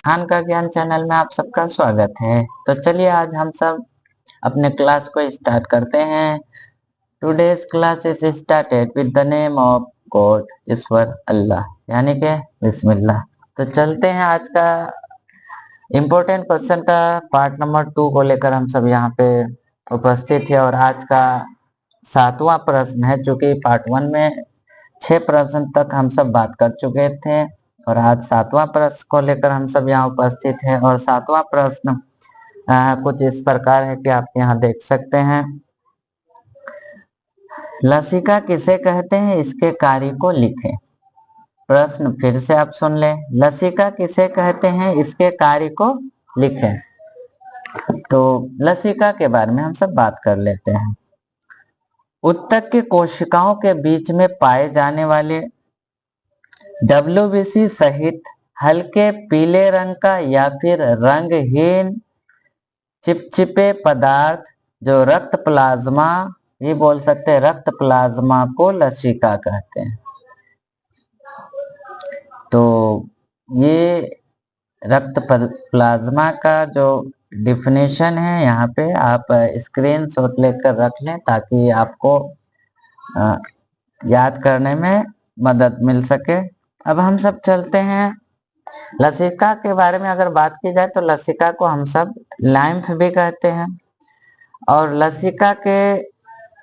खान का ज्ञान चैनल में आप सबका स्वागत है। तो चलिए आज हम सब अपने क्लास को स्टार्ट करते हैं। Today's class is started with the name of God, ईश्वर अल्लाह, यानी कि बिस्मिल्लाह। तो चलते हैं आज का इम्पोर्टेंट क्वेश्चन का पार्ट नंबर 2 को लेकर हम सब यहाँ पे उपस्थित है। और आज का 7वां प्रश्न है, चूंकि पार्ट 1 में 6 प्रश्न तक हम सब बात कर चुके थे और आज 7वां प्रश्न को लेकर हम सब यहाँ उपस्थित हैं। और 7वां प्रश्न कुछ इस प्रकार है कि आप यहाँ देख सकते हैं। लसिका किसे कहते हैं, इसके कार्य को लिखें। प्रश्न फिर से आप सुन लें, लसिका किसे कहते हैं, इसके कार्य को लिखें। तो लसिका के बारे में हम सब बात कर लेते हैं। उत्तक के कोशिकाओं के बीच में पाए जाने वाले WBC सहित हल्के पीले रंग का या फिर रंगहीन चिपचिपे पदार्थ जो रक्त प्लाज्मा, ये बोल सकते हैं रक्त प्लाज्मा को लसिका कहते हैं। तो ये रक्त प्लाज्मा का जो डिफिनेशन है यहाँ पे आप स्क्रीनशॉट लेकर रख लें ताकि आपको याद करने में मदद मिल सके। अब हम सब चलते हैं लसिका के बारे में। अगर बात की जाए तो लसिका को हम सब लाइम्फ भी कहते हैं। और लसिका के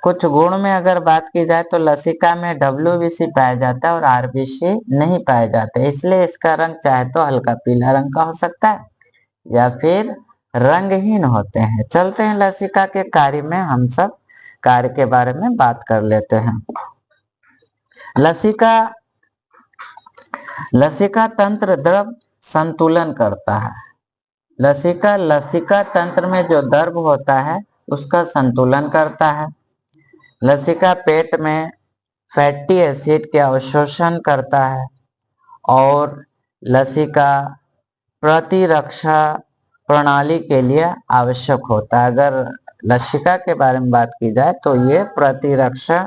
कुछ गुण में अगर बात की जाए तो लसिका में WBC पाया जाता है और RBC नहीं पाए जाते, इसलिए इसका रंग चाहे तो हल्का पीला रंग का हो सकता है या फिर रंगहीन होते हैं। चलते हैं लसिका के कार्य में, हम सब कार्य के बारे में बात कर लेते हैं। लसिका तंत्र द्रव संतुलन करता है। लसिका तंत्र में जो द्रव होता है उसका संतुलन करता है। लसिका पेट में फैटी एसिड के अवशोषण करता है और लसिका प्रतिरक्षा प्रणाली के लिए आवश्यक होता है। अगर लसिका के बारे में बात की जाए तो ये प्रतिरक्षा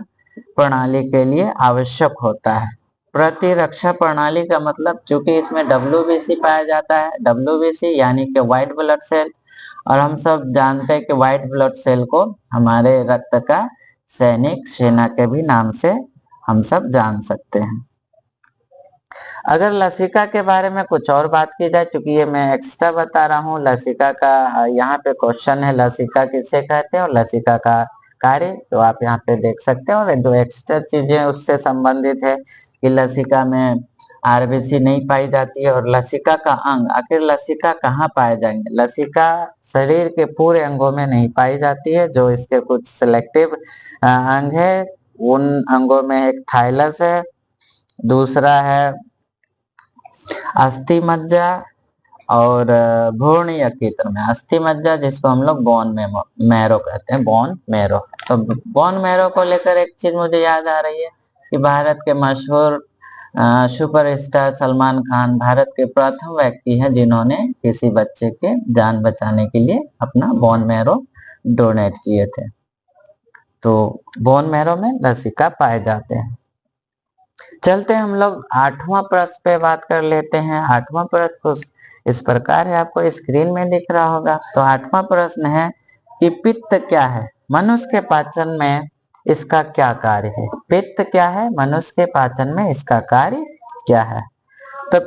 प्रणाली के लिए आवश्यक होता है। प्रतिरक्षा प्रणाली का मतलब, चूंकि इसमें WBC पाया जाता है, WBC यानी कि व्हाइट ब्लड सेल, और हम सब जानते हैं कि व्हाइट ब्लड सेल को हमारे रक्त का सैनिक सेना के भी नाम से हम सब जान सकते हैं। अगर लसिका के बारे में कुछ और बात की जाए, चूंकि ये मैं एक्स्ट्रा बता रहा हूँ, लसिका का यहाँ पे क्वेश्चन है लसिका किसे कहते हैं और लसिका का कार्य, तो आप यहाँ पे देख सकते हैं। और जो एक्स्ट्रा चीजें उससे संबंधित है कि लसिका में RBC नहीं पाई जाती है और लसिका का अंग, आखिर लसिका कहाँ पाए जाएंगे। लसिका शरीर के पूरे अंगों में नहीं पाई जाती है, जो इसके कुछ सिलेक्टिव अंग है। उन अंगों में एक थाइलस है, दूसरा है अस्थि मज्जा और भ्रूण यकृत में अस्थि मज्जा, जिसको हम लोग बोन मैरो कहते हैं, बोन मैरो। तो बोन मैरो को लेकर एक चीज मुझे याद आ रही है कि भारत के मशहूर सुपरस्टार सलमान खान भारत के प्रथम व्यक्ति हैं जिन्होंने किसी बच्चे के जान बचाने के लिए अपना बोन मैरो डोनेट किए थे। तो बोन मैरो में लसिका पाए जाते हैं। चलते हैं हम लोग 8वां प्रश्न पे बात कर लेते हैं। 8वां प्रश्न कुछ इस प्रकार है, आपको स्क्रीन में दिख रहा होगा। तो 8वां प्रश्न है कि पित्त क्या है, मनुष्य के पाचन में इसका क्या कार्य है। पित्त क्या है, मनुष्य के पाचन में इसका कार्य क्या है। तो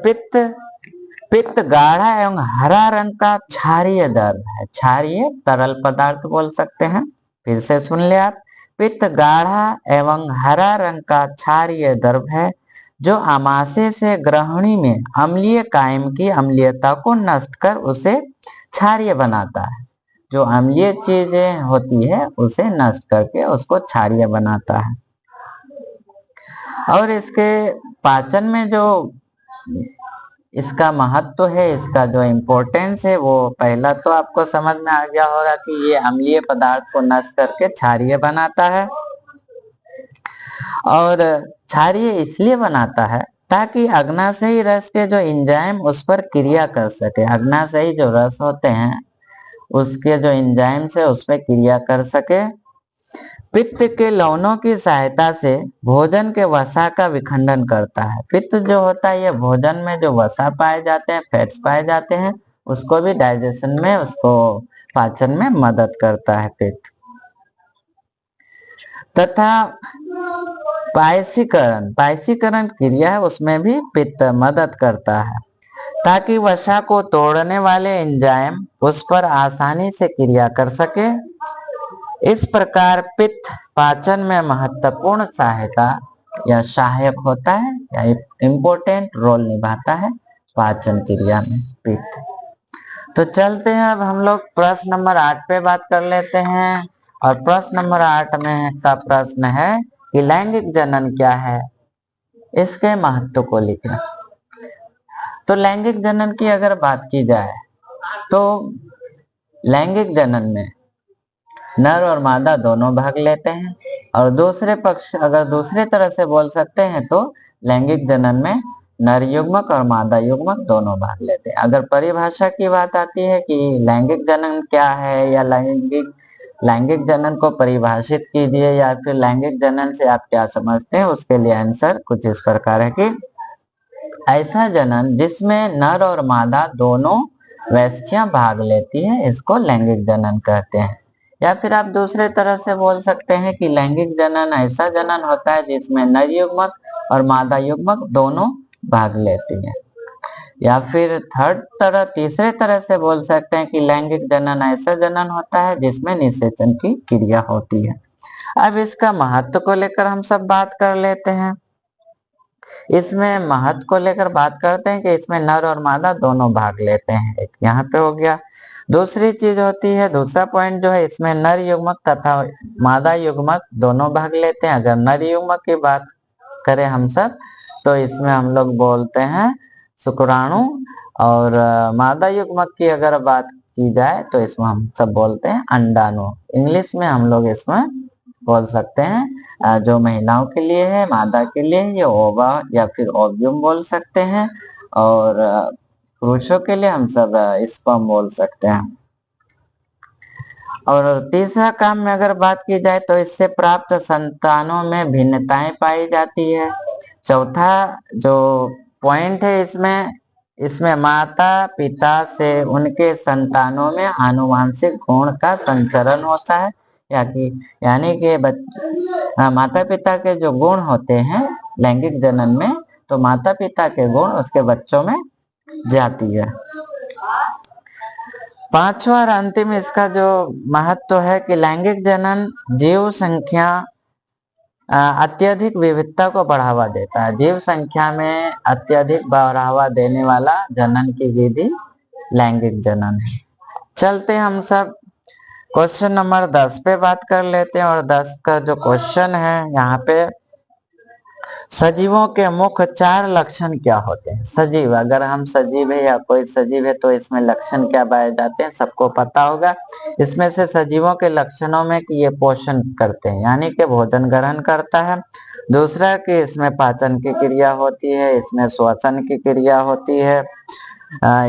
पित्त गाढ़ा एवं हरा रंग का क्षारीय द्रव है। क्षारीय तरल पदार्थ बोल सकते हैं। फिर से सुन ले आप, पित्त गाढ़ा एवं हरा रंग का क्षारीय द्रव है जो आमाशय से ग्रहणी में अम्लीय कायम की अम्लीयता को नष्ट कर उसे क्षारीय बनाता है। जो अम्लीय चीजें होती है उसे नष्ट करके उसको क्षारीय बनाता है। और इसके पाचन में जो इसका महत्व है, इसका जो इम्पोर्टेंस है, वो पहला तो आपको समझ में आ गया होगा कि ये अम्लीय पदार्थ को नष्ट करके क्षारीय बनाता है। और क्षारीय इसलिए बनाता है ताकि अग्नाशयी रस के जो एंजाइम उस पर क्रिया कर सके। अग्नाशयी जो रस होते हैं उसके जो एंजाइम्स है उस पर क्रिया कर सके। पित्त के लवणों की सहायता से भोजन के वसा का विखंडन करता है। पित्त जो होता है ये भोजन में जो वसा पाए जाते हैं, फैट्स पाए जाते हैं, उसको भी डाइजेशन में, उसको पाचन में मदद करता है पित्त। तथा पायसीकरण, पायसीकरण क्रिया है उसमें भी पित्त मदद करता है, ताकि वसा को तोड़ने वाले एंजाइम उस पर आसानी से क्रिया कर सके। इस प्रकार पित्त पाचन में महत्वपूर्ण सहायता या सहायक होता है या इम्पोर्टेंट रोल निभाता है पाचन क्रिया में पित्त। तो चलते हैं अब हम लोग प्रश्न नंबर 8 पे बात कर लेते हैं। और प्रश्न नंबर 8 में का प्रश्न है कि लैंगिक जनन क्या है, इसके महत्व को लिखें। तो लैंगिक जनन की अगर बात की जाए तो लैंगिक जनन में नर और मादा दोनों भाग लेते हैं, और दूसरे पक्ष अगर दूसरे तरह से बोल सकते हैं तो लैंगिक जनन में नर युग्मक और मादा युग्मक दोनों भाग लेते हैं। अगर परिभाषा की बात आती है कि लैंगिक जनन क्या है या लैंगिक जनन को परिभाषित कीजिए या फिर लैंगिक जनन से आप क्या समझते हैं, उसके लिए आंसर कुछ इस प्रकार है कि ऐसा जनन जिसमें नर और मादा दोनों वैश्या भाग लेती है, इसको लैंगिक जनन कहते हैं। या फिर आप दूसरे तरह से बोल सकते हैं कि लैंगिक जनन ऐसा जनन होता है जिसमें नर युग्मक और मादा युग्मक दोनों भाग लेती है। या फिर तीसरे तरह से बोल सकते हैं कि लैंगिक जनन ऐसा जनन होता है जिसमें निषेचन की क्रिया होती है। अब इसका महत्व को लेकर हम सब बात कर लेते हैं। इसमें महत्व को लेकर बात करते हैं कि इसमें नर और मादा दोनों भाग लेते हैं, एक यहाँ पे हो गया। दूसरी चीज होती है, दूसरा पॉइंट जो है, इसमें नर युग्मक तथा मादा युग्मक दोनों भाग लेते हैं। अगर नर युग्मक की बात करें हम सब तो इसमें हम लोग बोलते हैं शुक्राणु, और मादा युग्मक की अगर बात की जाए तो इसमें हम सब बोलते हैं अंडाणु। इंग्लिश में हम लोग इसमें बोल सकते हैं जो महिलाओं के लिए है, मादा के लिए ये ओवा या फिर ओव्यूम बोल सकते हैं, और पुरुषों के लिए हम सब स्पर्म बोल सकते हैं। और तीसरा काम में अगर बात की जाए तो इससे प्राप्त संतानों में भिन्नताएं पाई जाती है। चौथा जो पॉइंट है इसमें माता पिता से उनके संतानों में आनुवांशिक गुण का संचरण होता है, यानी कि माता पिता के जो गुण होते हैं लैंगिक जनन में, तो माता पिता के गुण उसके बच्चों में जाती है। पांचवा और अंतिम इसका जो महत्व है कि लैंगिक जनन जीव संख्या अत्यधिक विविधता को बढ़ावा देता है। जीव संख्या में अत्यधिक बढ़ावा देने वाला जनन की विधि लैंगिक जनन है। चलते हम सब क्वेश्चन नंबर 10 पे बात कर लेते हैं। और 10 का जो क्वेश्चन है यहाँ पे, सजीवों के मुख्य 4 लक्षण क्या होते हैं। सजीव, अगर हम सजीव है या कोई सजीव है तो इसमें लक्षण क्या पाए जाते हैं, सबको पता होगा। इसमें से सजीवों के लक्षणों में कि ये पोषण करते हैं, यानी कि भोजन ग्रहण करता है। दूसरा कि इसमें पाचन की क्रिया होती है, इसमें श्वसन की क्रिया होती है,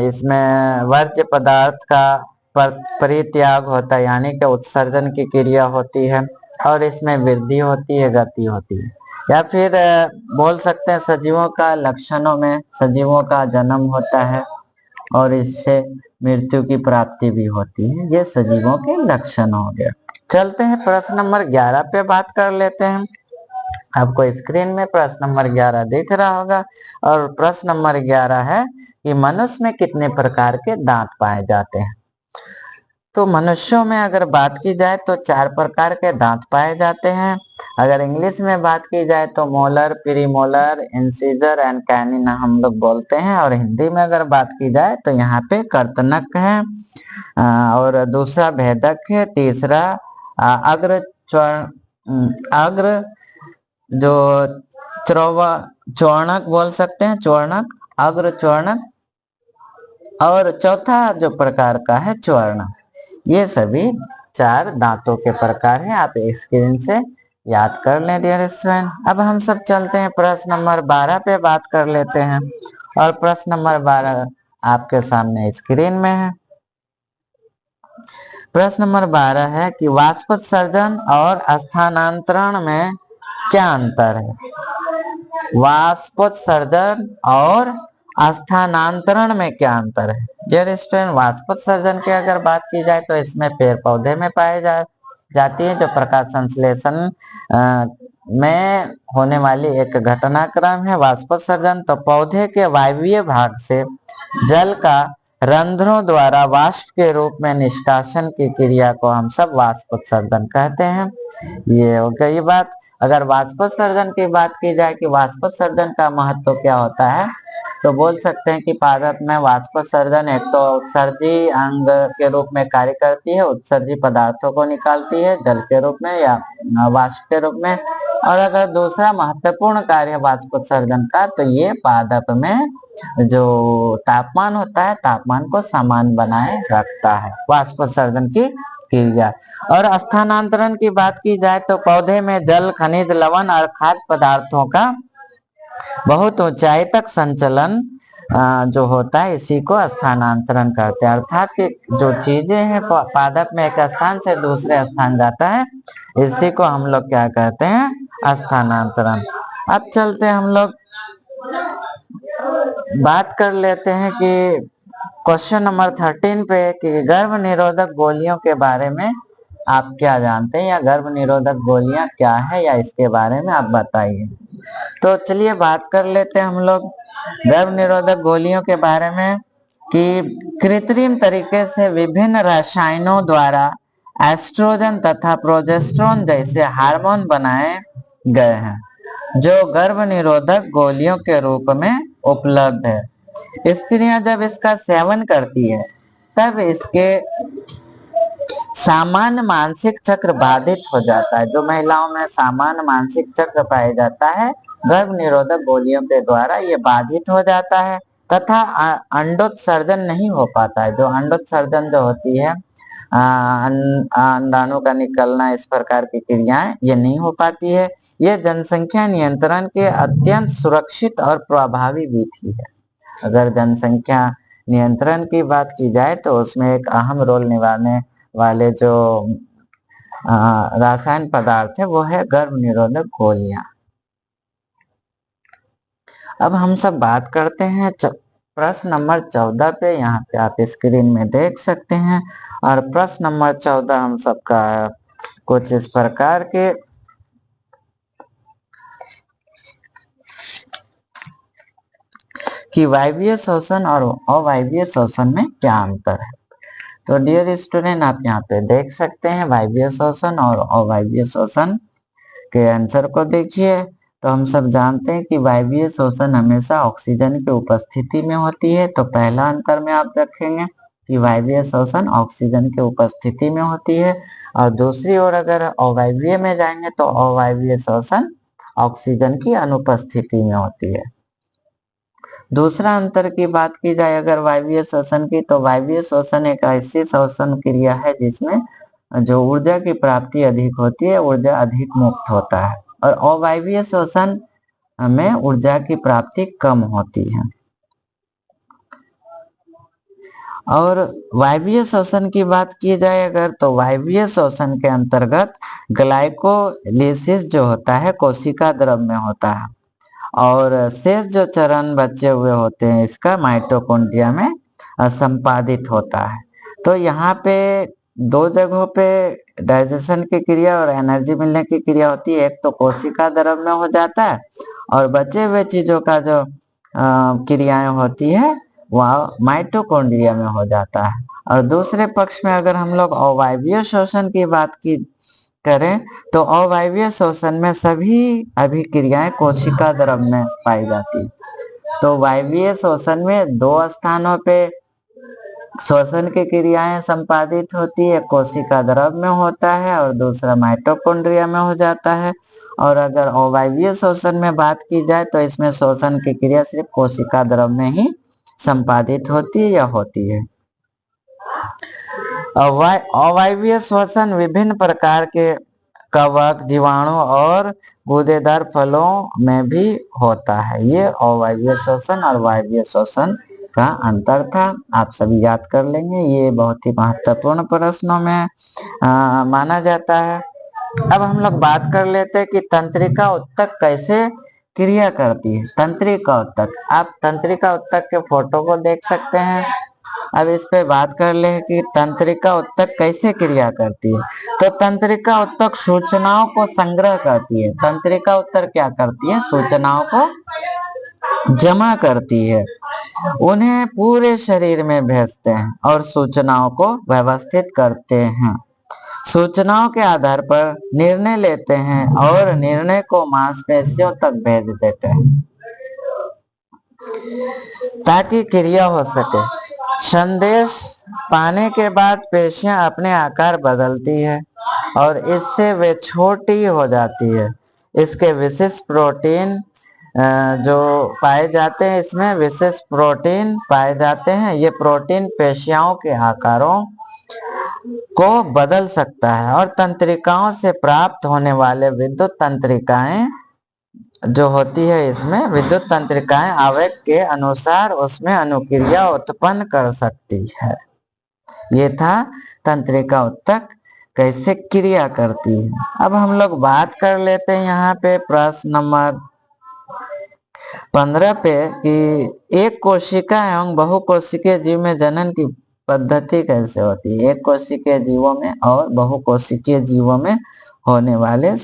इसमें वर्ज्य पदार्थ का परित्याग होता है, यानी कि उत्सर्जन की क्रिया होती है, और इसमें वृद्धि होती है, गति होती है। या फिर बोल सकते हैं सजीवों का लक्षणों में सजीवों का जन्म होता है और इससे मृत्यु की प्राप्ति भी होती है। ये सजीवों के लक्षण हो गए। चलते हैं प्रश्न नंबर 11 पे बात कर लेते हैं। आपको स्क्रीन में प्रश्न नंबर 11 दिख रहा होगा, और प्रश्न नंबर 11 है कि मनुष्य में कितने प्रकार के दांत पाए जाते हैं। तो मनुष्यों में अगर बात की जाए तो 4 प्रकार के दांत पाए जाते हैं। अगर इंग्लिश में बात की जाए तो molar, premolar, incisor and canine हम लोग बोलते हैं। और हिंदी में अगर बात की जाए तो यहाँ पे कर्तनक है, और दूसरा भेदक है, तीसरा अग्र जो चौर्णक बोल सकते हैं, चौर्णक, अग्र चौर्णक, और चौथा जो प्रकार का है चौर्णक। ये सभी 4 दांतों के प्रकार हैं। आप स्क्रीन से याद कर लें डियर स्टूडेंट। अब हम सब चलते हैं प्रश्न नंबर 12 पे बात कर लेते हैं। और प्रश्न नंबर 12 आपके सामने स्क्रीन में है। प्रश्न नंबर 12 है कि वाष्पोत्सर्जन और स्थानांतरण में क्या अंतर है। वाष्पोत्सर्जन और स्थानांतरण में क्या अंतर है। डियर स्टूडेंट, वाष्पोत्सर्जन की अगर बात की जाए तो इसमें पेड़ पौधे में पाए जाती है, जो प्रकाश संश्लेषण में होने वाली एक घटनाक्रम है। वाष्पोत्सर्जन तो पौधे के वायवीय भाग से जल का रंध्रों द्वारा वाष्प के रूप में निष्कासन की क्रिया को हम सब वाष्पोत्सर्जन कहते हैं। ये हो गई बात। अगर वाष्पोत्सर्जन की बात की जाए कि वाष्पोत्सर्जन का महत्व क्या होता है, तो बोल सकते हैं कि पादप में वाष्पोत्सर्जन एक तो उत्सर्जी अंग के रूप में कार्य करती है, उत्सर्जी पदार्थों को निकालती है जल के रूप में या वाष्प के रूप में। और अगर दूसरा महत्वपूर्ण कार्य है वाष्पोत्सर्जन का, तो ये पादप में जो तापमान होता है, तापमान को समान बनाए रखता है, वाष्पोत्सर्जन की क्रिया। और स्थानांतरण की बात की जाए तो पौधे में जल, खनिज, लवण और खाद्य पदार्थों का बहुत ऊंचाई तक संचलन जो होता है, इसी को स्थानांतरण कहते हैं। अर्थात कि जो चीजें हैं पादप में एक स्थान से दूसरे स्थान जाता है, इसी को हम लोग क्या कहते हैं, स्थानांतरण। अब चलते हैं हम लोग बात कर लेते हैं कि क्वेश्चन नंबर 13 पे कि गर्भ निरोधक गोलियों के बारे में आप क्या जानते हैं, या गर्भ निरोधक गोलियां क्या है, या इसके बारे में आप बताइए। तो चलिए बात कर लेते हैं हम लोग गर्भ निरोधक गोलियों के बारे में कि कृत्रिम तरीके से विभिन्न रसायनों द्वारा एस्ट्रोजन तथा प्रोजेस्टेरोन जैसे हार्मोन बनाए गए हैं, जो गर्भ निरोधक गोलियों के रूप में उपलब्ध है। स्त्रियां जब इसका सेवन करती है तब इसके सामान्य मानसिक चक्र बाधित हो जाता है। जो महिलाओं में सामान्य मानसिक चक्र पाया जाता है, गर्भ निरोधक गोलियों के द्वारा ये बाधित हो जाता है तथा अंडोत्सर्जन नहीं हो पाता है। जो अंडोत्सर्जन जो होती है, अंडाणु का निकलना, इस प्रकार की क्रियाएं ये नहीं हो पाती है। ये जनसंख्या नियंत्रण के अत्यंत सुरक्षित और प्रभावी विधि है। अगर जनसंख्या नियंत्रण की बात की जाए तो उसमें एक अहम रोल निभाने वाले जो रासायन पदार्थ है वो है गर्भ निरोधक गोलियां। अब हम सब बात करते हैं प्रश्न नंबर 14 पे। यहाँ पे आप स्क्रीन में देख सकते हैं। और प्रश्न नंबर 14 हम सबका कुछ इस प्रकार के कि वायवीय शोषण और अवायवीय शोषण में क्या अंतर है। तो डियर स्टूडेंट, आप यहाँ पे देख सकते हैं वायवीय शोषण और अवायवीय शोषण के आंसर को देखिए। तो हम सब जानते हैं कि वायवीय शोषण हमेशा ऑक्सीजन की उपस्थिति में होती है। तो पहला अंतर में आप रखेंगे कि वायवीय शोषण ऑक्सीजन की उपस्थिति में होती है, और दूसरी ओर अगर अवायवीय में जाएंगे तो अवायवीय शोषण ऑक्सीजन की अनुपस्थिति में होती है। दूसरा अंतर की बात की जाए अगर वायवीय शोषण की, तो वायवीय शोषण एक ऐसी शोषण क्रिया है जिसमें जो ऊर्जा की प्राप्ति अधिक होती है, ऊर्जा अधिक मुक्त होता है। और अवायवीय शोषण में ऊर्जा की प्राप्ति कम होती है। और वायवीय शोषण की बात की जाए अगर, तो वायवीय शोषण के अंतर्गत ग्लाइकोलिसिस जो होता है कोशिका द्रव में होता है, और शेष जो चरण बचे हुए होते हैं इसका माइटोकॉन्ड्रिया में संपादित होता है। तो यहाँ पे दो जगहों पे डाइजेशन की क्रिया और एनर्जी मिलने की क्रिया होती है। एक तो कोशिका द्रव में हो जाता है, और बचे हुए चीजों का जो क्रियाएं होती है वह माइटोकॉन्ड्रिया में हो जाता है। और दूसरे पक्ष में अगर हम लोग अवायवीय शोषण की बात की करें, तो अवायवीय शोषण में सभी अभिक्रियाएं कोशिका द्रव में पाई जाती है। तो वायवीय शोषण में दो स्थानों पे श्वसन की क्रियाएं संपादित होती है, कोशिका द्रव में होता है और दूसरा माइटोकॉन्ड्रिया में हो जाता है। और अगर अवायवीय शोषण में बात की जाए तो इसमें शोषण की क्रिया सिर्फ कोशिका द्रव में ही संपादित होती है या होती है। अवायवीय श्वसन विभिन्न प्रकार के कवक, जीवाणु और गूदेदार फलों में भी होता है। ये अवायवीय श्वसन और वायवीय श्वसन का अंतर था। आप सभी याद कर लेंगे, ये बहुत ही महत्वपूर्ण प्रश्नों में माना जाता है। अब हम लोग बात कर लेते हैं कि तंत्रिका उत्तक कैसे क्रिया करती है। तंत्रिका उत्तक, आप तंत्रिका उत्तक के फोटो को देख सकते हैं। अब इस पे बात कर ले कि तंत्रिका उत्तक कैसे क्रिया करती है। तो तंत्रिका उत्तक सूचनाओं को संग्रह करती है। तंत्रिका उत्तक क्या करती है? सूचनाओं को जमा करती है, उन्हें पूरे शरीर में भेजते हैं और सूचनाओं को व्यवस्थित करते हैं। सूचनाओं के आधार पर निर्णय लेते हैं और निर्णय को मांसपेशियों तक भेज देते हैं ताकि क्रिया हो सके। संदेश पाने के बाद पेशियां अपने आकार बदलती है और इससे वे छोटी हो जाती है। इसके विशेष प्रोटीन जो पाए जाते हैं, इसमें विशेष प्रोटीन पाए जाते हैं। ये प्रोटीन पेशियों के आकारों को बदल सकता है और तंत्रिकाओं से प्राप्त होने वाले विद्युत तंत्रिकाएं जो होती है, इसमें विद्युत तंत्रिकाएं आवेग के अनुसार उसमें अनुक्रिया उत्पन्न कर सकती है। ये था तंत्रिका उत्तक कैसे क्रिया करती है। अब हम लोग बात कर लेते हैं यहाँ पे प्रश्न नंबर 15 पे कि एक कोशिका एवं बहुकोशिकीय जीव में जनन की पद्धति कैसे होती है। एक कोशिकीय जीवों में और बहुकोशिकीय जीवों में होने वाले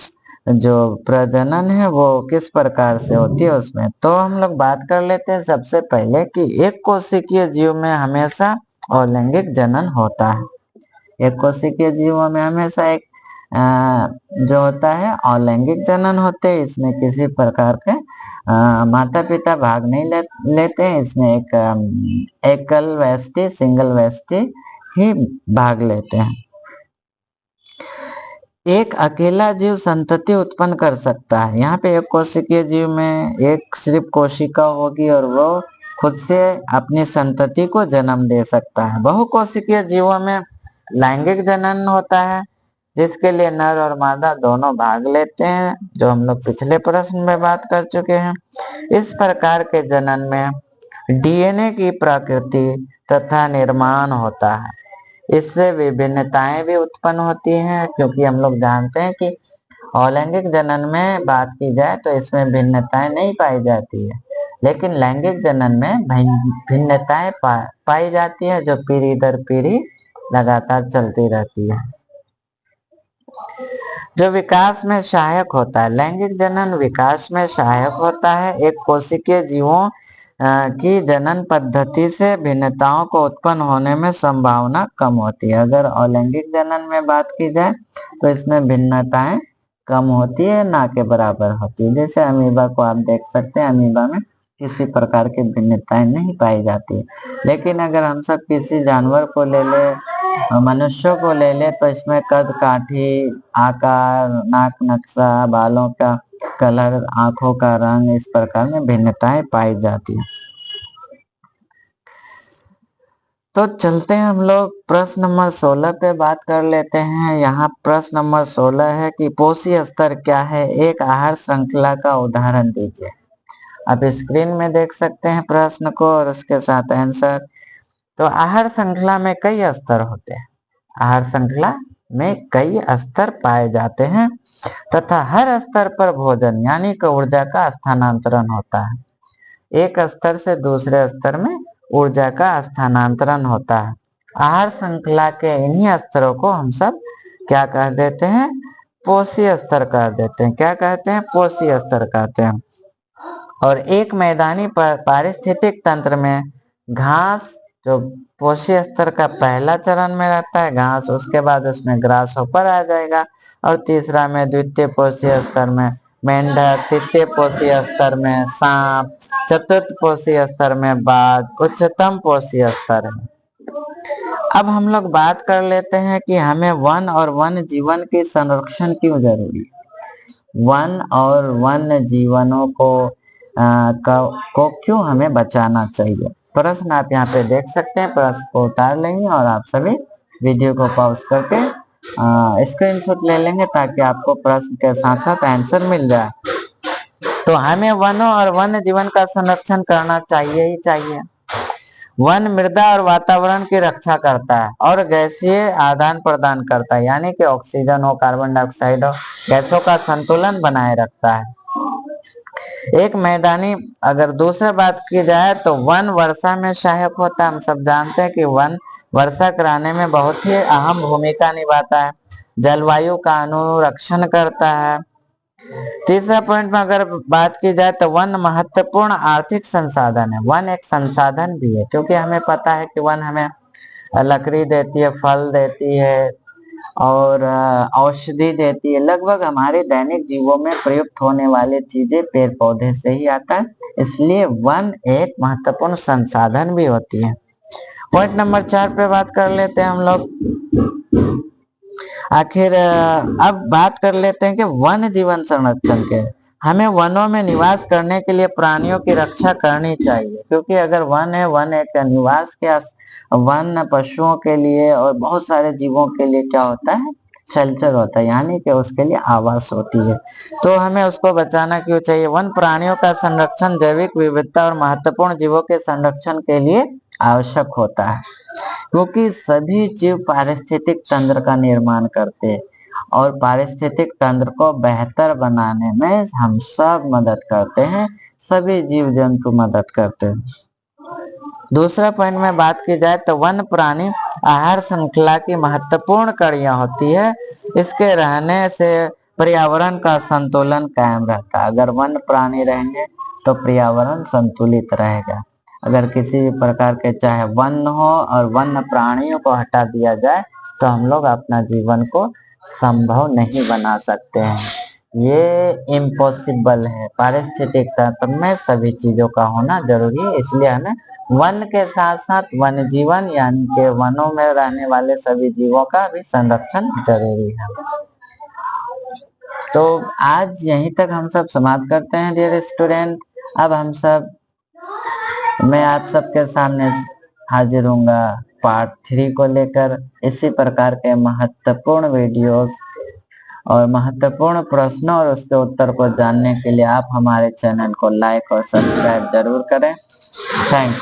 जो प्रजनन है वो किस प्रकार से होती है उसमें। तो हम लोग बात कर लेते हैं सबसे पहले कि एक कोशिकीय जीव में हमेशा अलैंगिक जनन होता है। एक कोशिकीय जीवों में हमेशा एक जो होता है अलैंगिक जनन होते हैं। इसमें किसी प्रकार के माता पिता भाग नहीं लेते हैं। इसमें एक एकल व्यष्टि, सिंगल व्यष्टि ही भाग लेते हैं। एक अकेला जीव संतति उत्पन्न कर सकता है। यहाँ पे एक कोशिकीय जीव में एक सिर्फ कोशिका होगी और वो खुद से अपनी संतति को जन्म दे सकता है। बहुकोशिकीय जीवों में लैंगिक जनन होता है, जिसके लिए नर और मादा दोनों भाग लेते हैं, जो हम लोग पिछले प्रश्न में बात कर चुके हैं। इस प्रकार के जनन में डीएनए की प्रकृति तथा निर्माण होता है। इससे विभिन्नताएं भी उत्पन्न होती हैं, क्योंकि हम लोग जानते हैं कि अलैंगिक जनन में बात की जाए तो इसमें भिन्नताएं नहीं पाई जाती है, लेकिन लैंगिक जनन में भिन्नताएं पाई जाती है, जो पीढ़ी दर पीढ़ी लगातार चलती रहती है। जो विकास में सहायक होता है। लैंगिक जनन विकास में सहायक होता है। एक कोशिकीय जीवों की जनन पद्धति से भिन्नताओं को उत्पन्न होने में संभावना कम होती है। अगर अलैंगिक जनन में बात की जाए तो इसमें भिन्नताएं कम होती है, ना के बराबर होती है। जैसे अमीबा को आप देख सकते हैं, अमीबा में किसी प्रकार की भिन्नताएं नहीं पाई जाती। लेकिन अगर हम सब किसी जानवर को ले ले, मनुष्यों को ले ले, तो इसमें कद काठी, आकार, नाक नक्शा, बालों का कलर, आंखों का रंग, इस प्रकार में भिन्नताएं पाई जाती है। तो चलते हैं हम लोग प्रश्न नंबर 16 पे बात कर लेते हैं। यहाँ प्रश्न नंबर 16 है कि पोषी स्तर क्या है, एक आहार श्रृंखला का उदाहरण दीजिए। आप स्क्रीन में देख सकते हैं प्रश्न को और उसके साथ आंसर। तो आहार श्रृंखला में कई स्तर होते हैं। आहार श्रृंखला में कई स्तर पाए जाते हैं तथा हर स्तर पर भोजन यानी कि ऊर्जा का स्थानांतरण होता है। एक स्तर से दूसरे स्तर में ऊर्जा का स्थानांतरण होता है। आहार श्रृंखला के इन्हीं स्तरों को हम सब क्या कह देते हैं? पोषी स्तर कह देते हैं। क्या कहते हैं? पोषी स्तर कहते हैं। और एक मैदानी पारिस्थितिक तंत्र में घास जो पोषी स्तर का पहला चरण में रहता है, घास, उसके बाद उसमें ग्रास होपर आ जाएगा, और तीसरा में द्वितीय पोषी स्तर में मेंढक, तृतीय पोषी स्तर में सांप, चतुर्थ पोषी स्तर में बाघ, उच्चतम पोषी स्तर है। अब हम लोग बात कर लेते हैं कि हमें वन और वन्य जीवन के संरक्षण क्यों जरूरी है। वन और वन्य जीवनों को क्यों हमें बचाना चाहिए। प्रश्न आप यहाँ पे देख सकते हैं। प्रश्न को उतार लेंगे और आप सभी वीडियो को पॉज करके स्क्रीनशॉट ले लेंगे, ताकि आपको प्रश्न के साथ साथ आंसर मिल जाए। तो हमें वनों और वन्य जीवन का संरक्षण करना चाहिए ही चाहिए। वन मृदा और वातावरण की रक्षा करता है और गैसीय आदान प्रदान करता है, यानी कि ऑक्सीजन हो, कार्बन डाइऑक्साइड हो, गैसों का संतुलन बनाए रखता है। एक मैदानी अगर दूसरा बात की जाए तो वन वर्षा में सहायक होता है। हम सब जानते हैं कि वन वर्षा कराने में बहुत ही अहम भूमिका निभाता है, जलवायु का अनुरक्षण करता है। तीसरा पॉइंट में अगर बात की जाए तो वन महत्वपूर्ण आर्थिक संसाधन है। वन एक संसाधन भी है, क्योंकि हमें पता है कि वन हमें लकड़ी देती है, फल देती है और औषधि देती है। लगभग हमारे दैनिक जीवों में प्रयुक्त होने वाली चीजें पेड़ पौधे से ही आता है, इसलिए वन एक महत्वपूर्ण संसाधन भी होती है। पॉइंट नंबर 4 पे बात कर लेते हैं हम लोग। आखिर अब बात कर लेते हैं कि वन जीवन संरक्षण के। हमें वनों में निवास करने के लिए प्राणियों की रक्षा करनी चाहिए, क्योंकि अगर वन है, वन एक निवास के वन पशुओं के लिए और बहुत सारे जीवों के लिए क्या होता है, शेल्टर होता है, यानी कि उसके लिए आवास होती है, तो हमें उसको बचाना क्यों चाहिए। वन प्राणियों का संरक्षण जैविक विविधता और महत्वपूर्ण जीवों के संरक्षण के लिए आवश्यक होता है, क्योंकि सभी जीव पारिस्थितिक तंत्र का निर्माण करते हैं और पारिस्थितिक तंत्र को बेहतर बनाने में हम सब मदद करते हैं, सभी जीव जंतु मदद करते हैं। दूसरा पॉइंट में बात की जाए तो वन प्राणी आहार श्रृंखला की महत्वपूर्ण कड़ियां होती है। इसके रहने से पर्यावरण का संतुलन कायम रहता है। अगर वन प्राणी रहेंगे तो पर्यावरण संतुलित रहेगा। अगर किसी भी प्रकार के चाहे वन हो और वन प्राणियों को हटा दिया जाए तो हम लोग अपना जीवन को संभव नहीं बना सकते हैं, ये इम्पॉसिबल है। पारिस्थितिक तंत्र में सभी चीजों का होना जरूरी है, इसलिए हमें वन के साथ साथ वन जीवन यानी कि वनों में रहने वाले सभी जीवों का भी संरक्षण जरूरी है। तो आज यहीं तक हम सब समाप्त करते हैं डियर स्टूडेंट। अब हम सब मैं आप सबके सामने हाजिर होऊंगा पार्ट 3 को लेकर। इसी प्रकार के महत्वपूर्ण वीडियोस और महत्वपूर्ण प्रश्नों और उसके उत्तर को जानने के लिए आप हमारे चैनल को लाइक और सब्सक्राइब जरूर करें। थैंक्स।